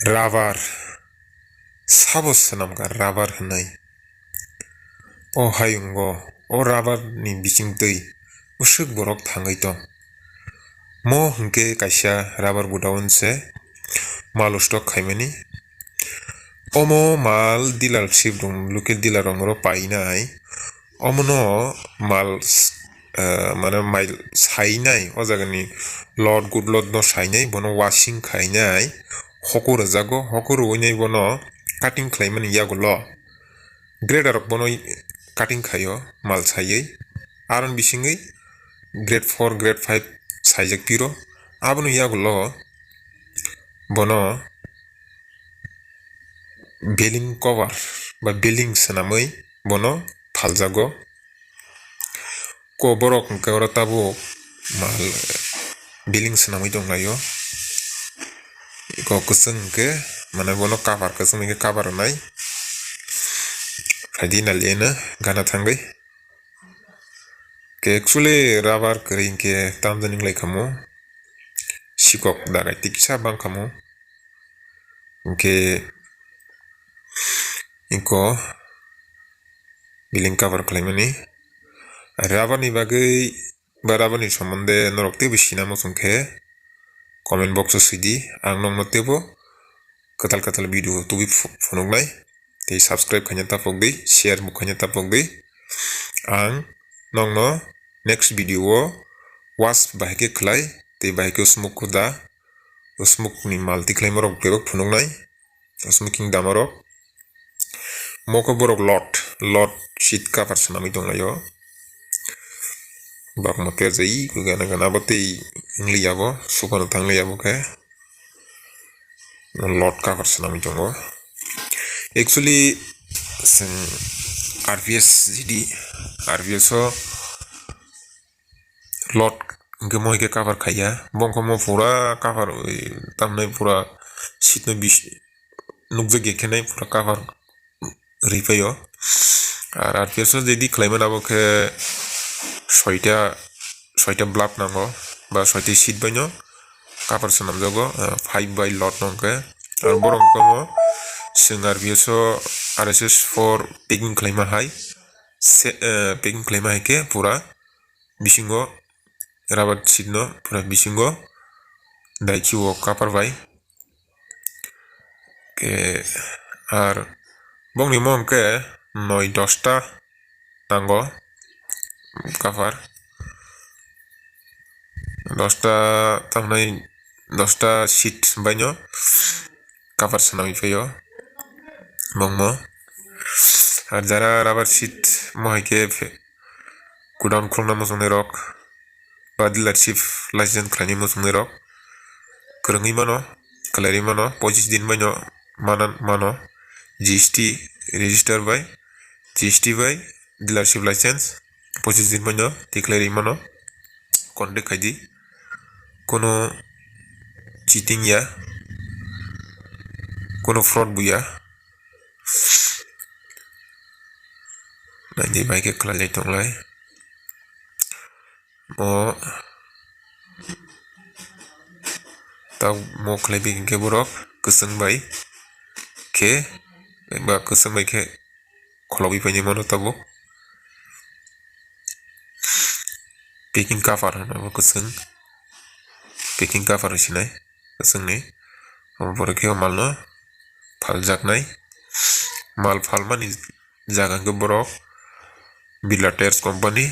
Rubber sabos senamka rubber henai. O hayungo o rubber ni bising tui usuk borok thangai tong. Mo hingke kaisa rubber budaun se malu stock khaimani. Omo mal dealership rong local dealer rong ro painai. Omono mal mana mail sainai o jagani lot good lot no sainai bono washing khainai hokor jago hokor oinai bono cutting khlaimani yagulo grader rok bono cutting khayo mal saiye aron bisingai grade 4 grade 5 saijak piro abono yagulo bono building cover ba building sanamai bono phaljago ko borok hingke oro tabo mal building sanamai tonglaio ko kusung hingke mana bono cover kusung hingke cover nai Fadi naliena gana thangai ke actually rubber kering ke tamjaning lai kamo sikok dagai tiksa bang kamo ke inko building cover khlaimani rubber ni bagai ba rubber ni somonde norok tebo sinamo songke comment box o sidi ang nong tebo katal video tubi phonognai tei subscribe khaina tapok dei share mu khaina tapok dei ang nongno next video o watch bahike khlai tei bahike smoke da smoke ni malti khlai morok berok phonognai smoking damarok moko borok lot sheet cover sanami tonglaio bak mo terjai gana batei ingliabo sukano tangliabo ke lot cover sanami tongo actually sing RVS jadi RVS o lot hingke mo hingke cover khaya bongko mo pura cover tamnai pura sheet no bis nukjak ekhenai pura cover ripaio ar RVS o jadi khlaiman abo ke soita blab nango ba soita sheet baino cover sanamjago 5 by lot nongke ar borok mo sing RVS o RSS 4 packing khlaima hai packing khlaima hai ke pura bisingo rubber sheet no pura bisingo daiki o cover bai ke ar bongni mo hingke 9-10 ta nango cover 10 ta tamnai 10 ta sheet baino cover sanami paio bongmo ar jara rubber sheet mo haike godown khulna mojongnai rok ba dealership license khlainai mojongnai rok kwrwngui mano khlairui mano 25 din baino mano GST register by GST by dealership license 25 din baino tikhlairui mano contact ID kono cheating ya kono fraud buya nanti baik klalai tonglai mo khlai bingke borok kusung bai ke ba kusung bai ke kholobi paini mano tabo packing cover no kusung packing cover sinai kusung ni borok ke malno phaljaknai mal phalmani jaga ke borok Birla Tyres company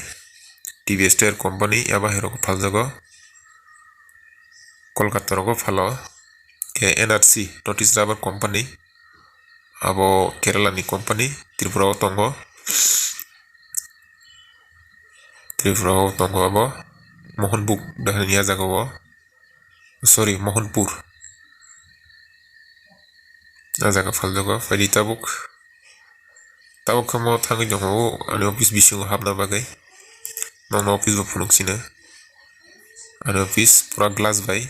TVS Tyre company aba herok phaljago Kolkata rogo phalo ke NRC Notice Rubber company abo Kerala ni company Tripura o tongo abo Mohanbuk dahania jaga o sorry Mohanpur jaga phaljago fadi tabuk kamo thangai jongo ani office bisingo habna bagai nong office bo phunuk sina ani office pura glass bai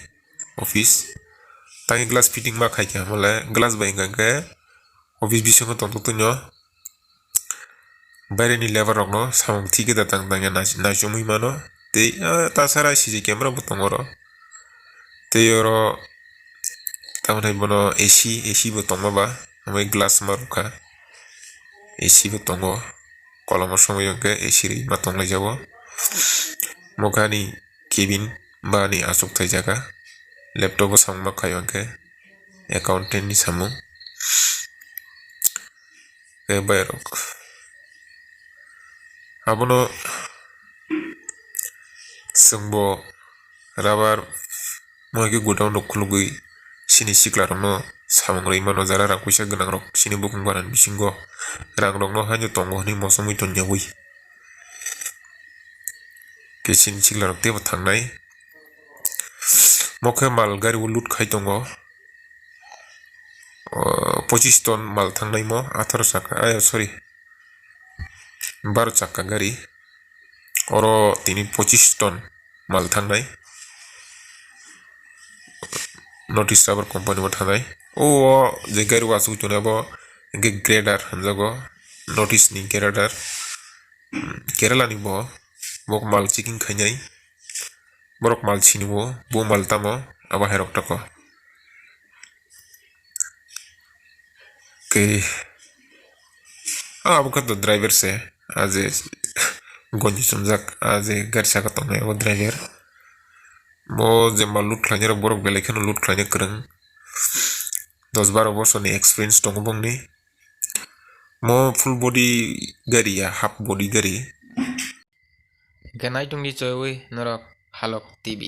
office tangi glass fitting ma khai kya mole glass bai ngake office bisingo tongtonyo bayre ni lebar rok no samung thike da tang naisumui mano tei tasara CC camera bo tongoro tei oro tamani bono AC bo tongma ba amai glass maruka AC bo tongo koloma somoi ke AC ri ma tonglai jago mokani cabin bani asuk thai jaga laptop bo samma khayo ke accountant ni samung ke bayrok abono sungbo rubber moike godown rok khulugui sini sikla rok no samung rei mano jara rang kuisa ganang rok sini bukung baran bisingo rang rok no haino tongo ni mosomui tonyawi ke sini sikla rok tebo thangnai moke mal gari o loot khai tongo 25 ton mal thangnai mo 18 chakka sorry 12 chakka gari oro tini 25 ton mal thangnai notice sabar company bo thangnai o je gari wasu tuna bo ge grader hanjago notice ni grader kerala ni bo bok mal checking khainai borok mal chini bo mal tamo aba herok tako ke abo kato driver se aje gonji sumjak aje gari saka tongnai abo driver bo je mal loot khlainai rok borok belai kheno loot khlainai kwrang 10-12 বছর ni experience tongo bongni mo full body gari ya half body gari Ganai tungni chowi norok halok TV